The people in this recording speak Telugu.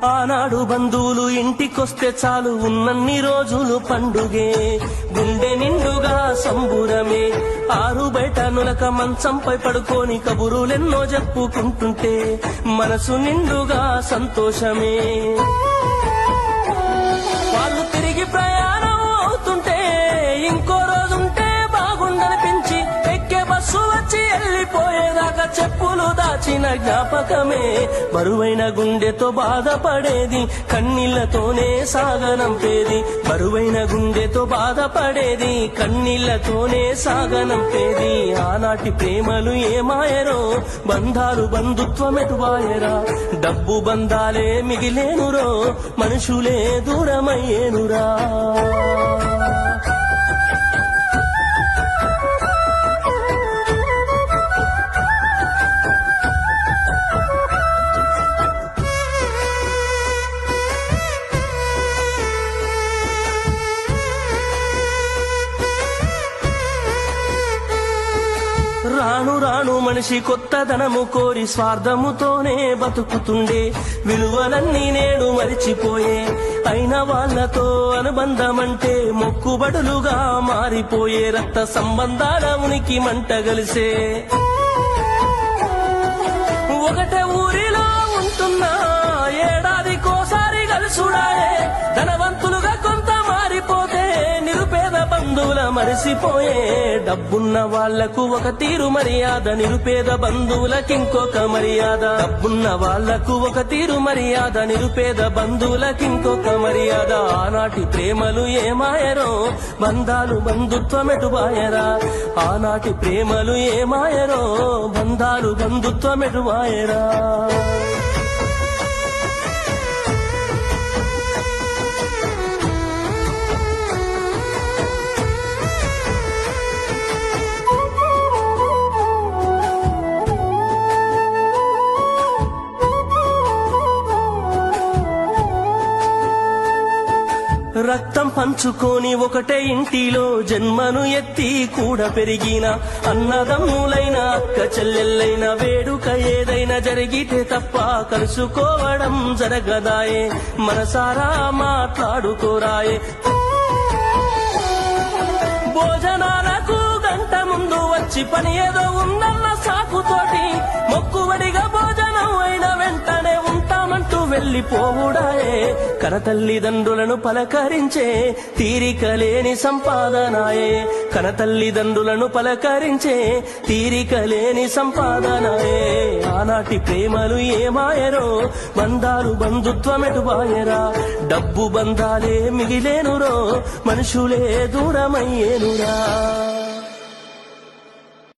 ఆనాడు బంధువులు ఇంటికొస్తే చాలు ఉన్నన్ని రోజులు పండుగే, గుండె నిండుగా సంబురమే. ఆరు బయట నులక మంచంపై పడుకొని కబురులెన్నో చెప్పుకుంటుంటే మనసు నిండుగా సంతోషమే. వాళ్ళు తిరిగి ప్రయాణం అవుతుంటే ఇంకో రోజుంటే బాగుండనిపించి ఎక్కే బస్సు వచ్చి వెళ్ళిపోయేదాకా చెప్పులు దాచిన జ్ఞాపకమే. బరువైన గుండెతో బాధపడేది కన్నీళ్లతోనే సాగనంపేది, బరువైన గుండెతో బాధపడేది కన్నీళ్లతోనే సాగనంపేది. ఆనాటి ప్రేమలు ఏమాయరో, బంధాలు బంధుత్వమెటువాయరా. డబ్బు బంధాలే మిగిలేనురో, మనుషులే దూరమయ్యేనురా. రాను రాను మనిషి కొత్తదనము కోరి స్వార్థముతోనే బతుకుతుండే, విలువలన్నీ నేడు మరిచిపోయే. అయిన వాళ్లతో అనుబంధమంటే మొక్కుబడులుగా మారిపోయే, రక్త సంబంధాల ఉనికి మంట గలిసే. ఒకటే ఊరిలో ఉంటున్నా ఏడాదికోసారి కలుసుడాయే, ధనవంతులుగా కొంత మారిపోతే నిరుపేద బంధువుల మరిసిపోయే. డబ్బున్న వాళ్లకు ఒక తీరు మర్యాద, నిరుపేద బంధువులకింకొక మర్యాద. డబ్బున్న వాళ్లకు ఒక తీరు మర్యాద, నిరుపేద బంధువులకింకొక మర్యాద. ఆనాటి ప్రేమలు ఏమాయరో, బంధాలు బంధుత్వమెటువాయరా. ఆనాటి ప్రేమలు ఏమాయరో, బంధాలు బంధుత్వమెటువాయరా. రక్తం పంచుకొని ఒకటే ఇంటిలో జన్మను ఎత్తి కూడా పెరిగిన అన్నదమ్ములైన అక్క చెల్లెళ్ళైన వేడుక ఏదైనా జరిగితే తప్ప కలుసుకోవడం జరగదాయే, మనసారా మాట్లాడుకోరాయే. భోజనాలకు గంట ముందు వచ్చి పని ఏదో ఉందన్న సాకుతోటి మొక్కుబడిగా భోజనం అయిన వెంటనే ఉంటామంటూ వెళ్లిపోవుడాయే. కన తల్లిదండ్రులను పలకరించే తీరిక లేని సంపాదనాయే, కన తల్లిదండ్రులను పలకరించే తీరిక లేని సంపాదనాయే. ఆనాటి ప్రేమలు ఏమాయరో, బంధాలు బంధుత్వమెటువాయరా. డబ్బు బంధాలే మిగిలేనురో, మనుషులే దూరమయ్యేనురా.